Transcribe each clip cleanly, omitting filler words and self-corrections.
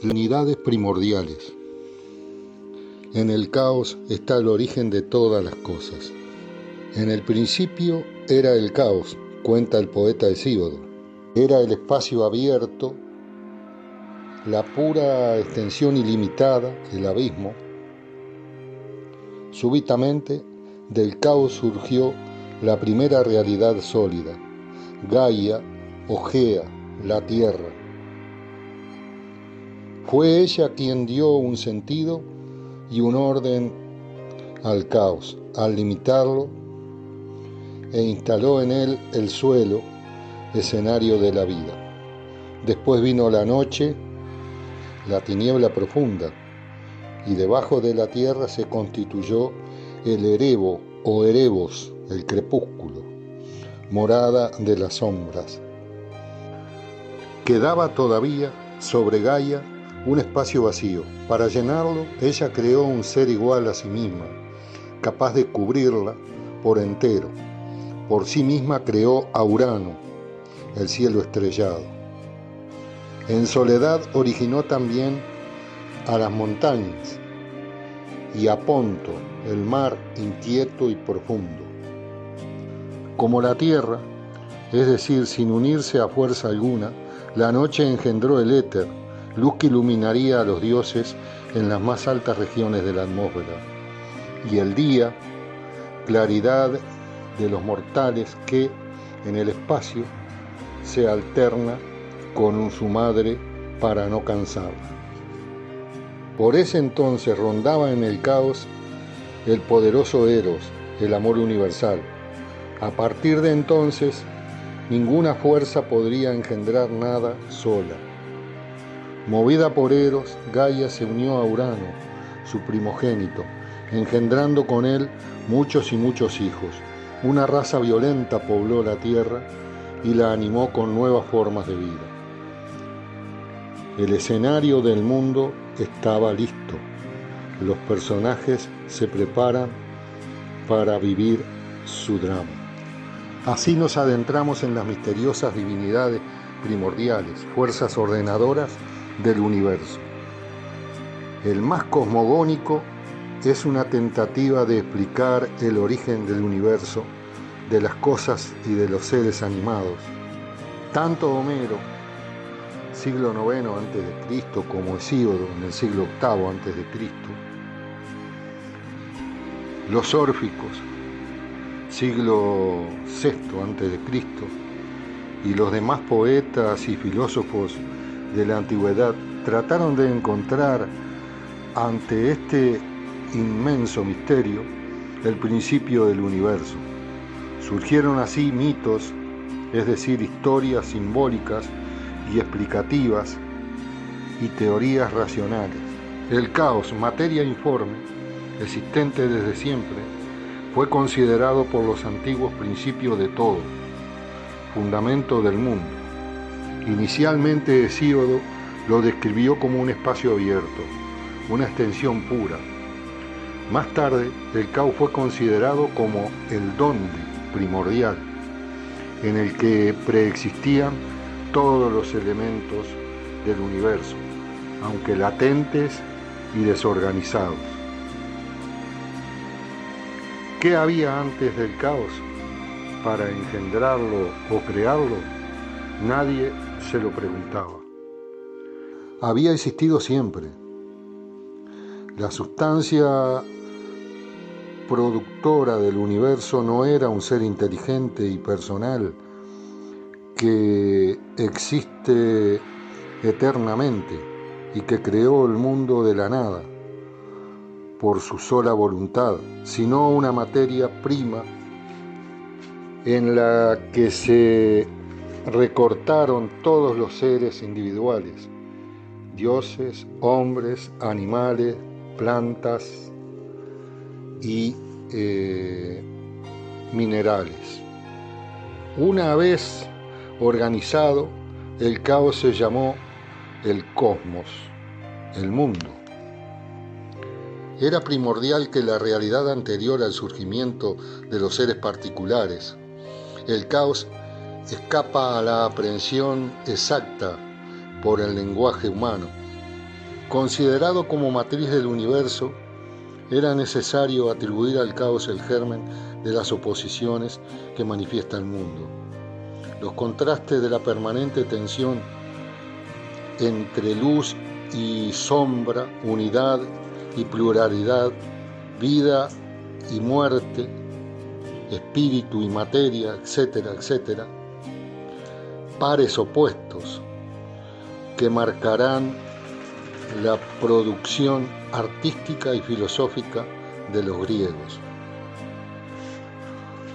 Unidades primordiales. En el caos está el origen de todas las cosas. En el principio era el caos, cuenta el poeta Hesíodo. Era el espacio abierto, la pura extensión ilimitada, el abismo. Súbitamente, del caos surgió la primera realidad sólida, Gaia o Gea, la tierra. Fue ella quien dio un sentido y un orden al caos, al limitarlo, e instaló en él el suelo, escenario de la vida. Después vino la noche, la tiniebla profunda, y debajo de la tierra se constituyó el Erebo o Erebos, el crepúsculo, morada de las sombras. Quedaba todavía sobre Gaia un espacio vacío. Para llenarlo, ella creó un ser igual a sí misma, capaz de cubrirla por entero. Por sí misma creó a Urano, el cielo estrellado. En soledad originó también a las montañas y a Ponto, el mar inquieto y profundo. Como la tierra, es decir, sin unirse a fuerza alguna, la noche engendró el éter, luz que iluminaría a los dioses en las más altas regiones de la atmósfera, y el día, claridad de los mortales que, en el espacio, se alterna con su madre para no cansarla. Por ese entonces rondaba en el caos el poderoso Eros, el amor universal. A partir de entonces, ninguna fuerza podría engendrar nada sola. Movida por Eros, Gaia se unió a Urano, su primogénito, engendrando con él muchos y muchos hijos. Una raza violenta pobló la tierra y la animó con nuevas formas de vida. El escenario del mundo estaba listo. Los personajes se preparan para vivir su drama. Así nos adentramos en las misteriosas divinidades primordiales, fuerzas ordenadoras del universo. El más cosmogónico es una tentativa de explicar el origen del universo, de las cosas y de los seres animados. Tanto Homero, siglo IX a.C., como Hesíodo en el siglo VIII a.C., los órficos, siglo VI a.C., y los demás poetas y filósofos de la antigüedad trataron de encontrar ante este inmenso misterio el principio del universo. Surgieron así mitos, es decir, historias simbólicas y explicativas y teorías racionales. El caos, materia informe, existente desde siempre, fue considerado por los antiguos principio de todo, fundamento del mundo. Inicialmente Hesíodo lo describió como un espacio abierto, una extensión pura. Más tarde, el caos fue considerado como el donde primordial, en el que preexistían todos los elementos del universo, aunque latentes y desorganizados. ¿Qué había antes del caos? Para engendrarlo o crearlo, nadie se lo preguntaba. Había existido siempre. La sustancia productora del universo no era un ser inteligente y personal que existe eternamente y que creó el mundo de la nada por su sola voluntad, sino una materia prima en la que se recortaron todos los seres individuales, dioses, hombres, animales, plantas y minerales. Una vez organizado, el caos se llamó el cosmos, el mundo. Era primordial que la realidad anterior al surgimiento de los seres particulares, el caos, escapa a la aprehensión exacta por el lenguaje humano. Considerado como matriz del universo, era necesario atribuir al caos el germen de las oposiciones que manifiesta el mundo. Los contrastes de la permanente tensión entre luz y sombra, unidad y pluralidad, vida y muerte, espíritu y materia, etcétera, etcétera, pares opuestos que marcarán la producción artística y filosófica de los griegos.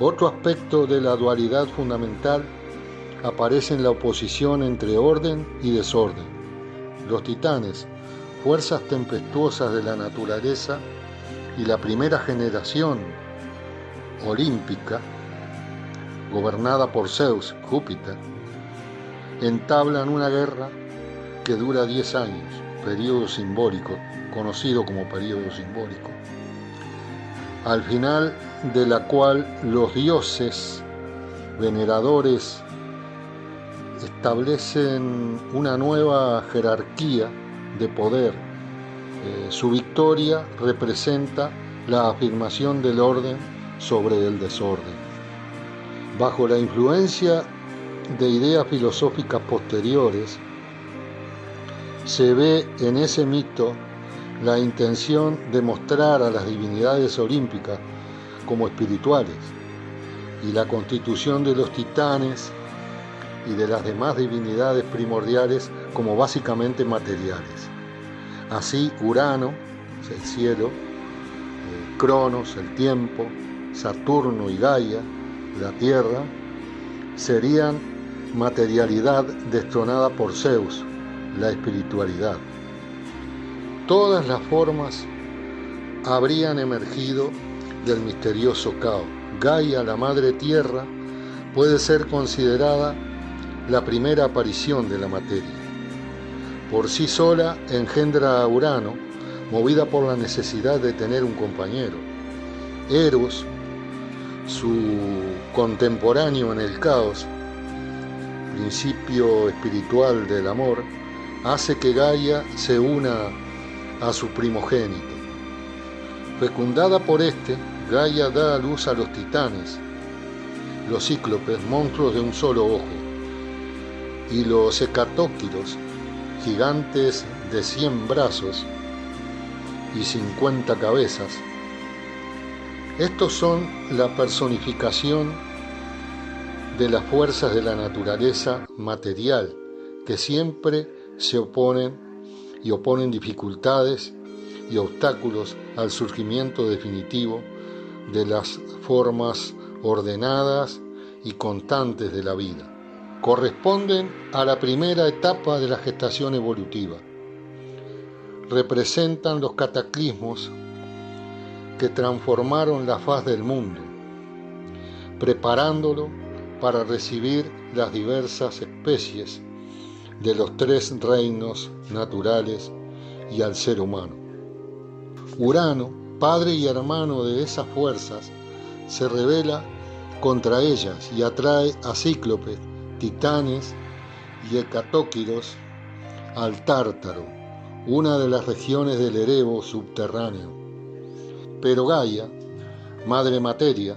Otro aspecto de la dualidad fundamental aparece en la oposición entre orden y desorden. Los titanes, fuerzas tempestuosas de la naturaleza, y la primera generación olímpica, gobernada por Zeus, Júpiter, entablan una guerra que dura 10 años, periodo simbólico, conocido como periodo simbólico, al final de la cual los dioses veneradores establecen una nueva jerarquía de poder. Su victoria representa la afirmación del orden sobre el desorden. Bajo la influencia de ideas filosóficas posteriores, se ve en ese mito la intención de mostrar a las divinidades olímpicas como espirituales y la constitución de los titanes y de las demás divinidades primordiales como básicamente materiales. Así, Urano, el cielo, Cronos, el tiempo, Saturno y Gaia, la tierra, serían materialidad destronada por Zeus, la espiritualidad. Todas las formas habrían emergido del misterioso caos. Gaia, la madre tierra, puede ser considerada la primera aparición de la materia. Por sí sola engendra a Urano, movida por la necesidad de tener un compañero. Eros, su contemporáneo en el caos, principio espiritual del amor, hace que Gaia se una a su primogénito. Fecundada por este, Gaia da a luz a los titanes, los cíclopes, monstruos de un solo ojo, y los hecatóquiros, gigantes de 100 brazos y 50 cabezas. Estos son la personificación de las fuerzas de la naturaleza material, que siempre se oponen y oponen dificultades y obstáculos al surgimiento definitivo de las formas ordenadas y constantes de la vida. Corresponden a la primera etapa de la gestación evolutiva. Representan los cataclismos que transformaron la faz del mundo, preparándolo para recibir las diversas especies de los 3 reinos naturales y al ser humano. Urano, padre y hermano de esas fuerzas, se rebela contra ellas y atrae a cíclopes, titanes y hecatóquiros al Tártaro, una de las regiones del Erebo subterráneo. Pero Gaia, madre materia,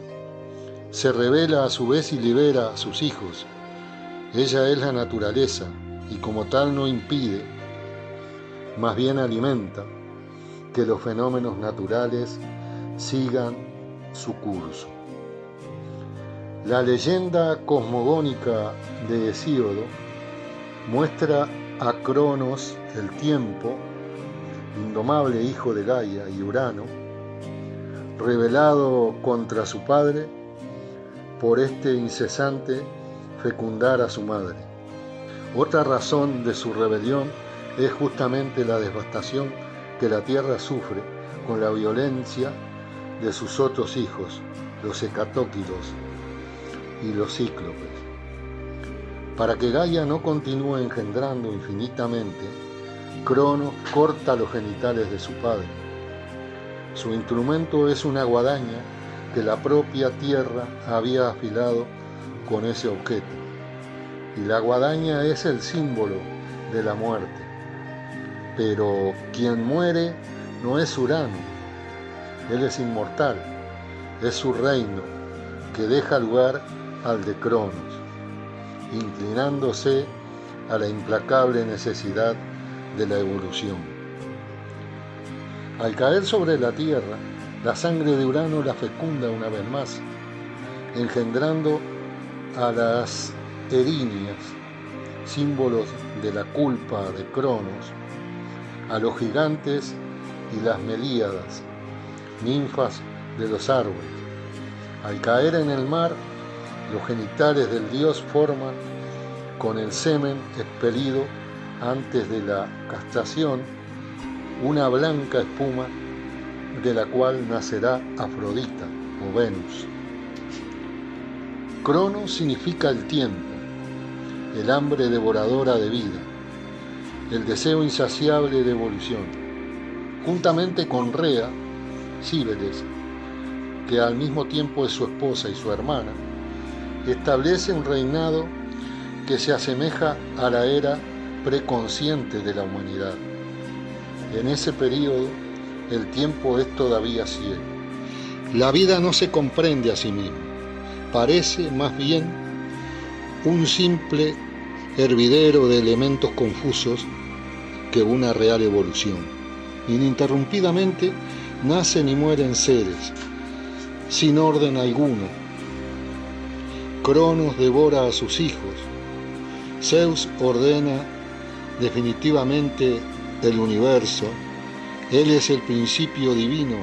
se rebela a su vez y libera a sus hijos. Ella es la naturaleza y como tal no impide, más bien alimenta, que los fenómenos naturales sigan su curso. La leyenda cosmogónica de Hesíodo muestra a Cronos, el tiempo, indomable hijo de Gaia y Urano, rebelado contra su padre por este incesante fecundar a su madre. Otra razón de su rebelión es justamente la devastación que la tierra sufre con la violencia de sus otros hijos, los hecatóquiros y los cíclopes. Para que Gaia no continúe engendrando infinitamente, Cronos corta los genitales de su padre. Su instrumento es una guadaña que la propia tierra había afilado con ese objeto, y la guadaña es el símbolo de la muerte. Pero quien muere no es Urano, él es inmortal, es su reino que deja lugar al de Cronos, inclinándose a la implacable necesidad de la evolución. Al caer sobre la Tierra, la sangre de Urano la fecunda una vez más, engendrando a las Erinias, símbolos de la culpa de Cronos, a los gigantes y las Melíadas, ninfas de los árboles. Al caer en el mar, los genitales del dios forman, con el semen expelido antes de la castración, una blanca espuma de la cual nacerá Afrodita o Venus. Cronos significa el tiempo, el hambre devoradora de vida, el deseo insaciable de evolución, juntamente con Rea, Cíbeles, que al mismo tiempo es su esposa y su hermana, establece un reinado que se asemeja a la era preconsciente de la humanidad. En ese periodo, el tiempo es todavía ciego. La vida no se comprende a sí misma, parece más bien un simple hervidero de elementos confusos que una real evolución. Ininterrumpidamente nacen y mueren seres, sin orden alguno. Cronos devora a sus hijos. Zeus ordena definitivamente el universo. Él es el principio divino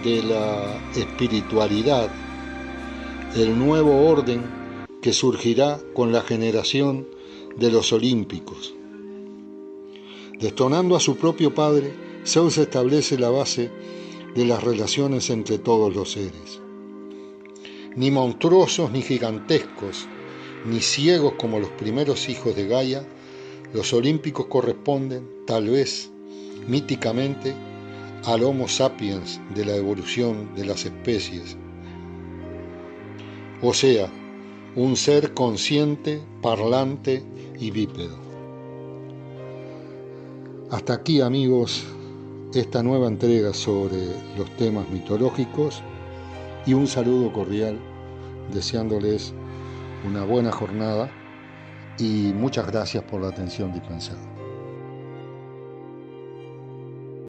de la espiritualidad, el nuevo orden que surgirá con la generación de los olímpicos. Destonando a su propio padre, Zeus establece la base de las relaciones entre todos los seres. Ni monstruosos ni gigantescos, ni ciegos como los primeros hijos de Gaia, los olímpicos corresponden, tal vez, míticamente, al Homo sapiens de la evolución de las especies. O sea, un ser consciente, parlante y bípedo. Hasta aquí, amigos, esta nueva entrega sobre los temas mitológicos y un saludo cordial, deseándoles una buena jornada y muchas gracias por la atención dispensada.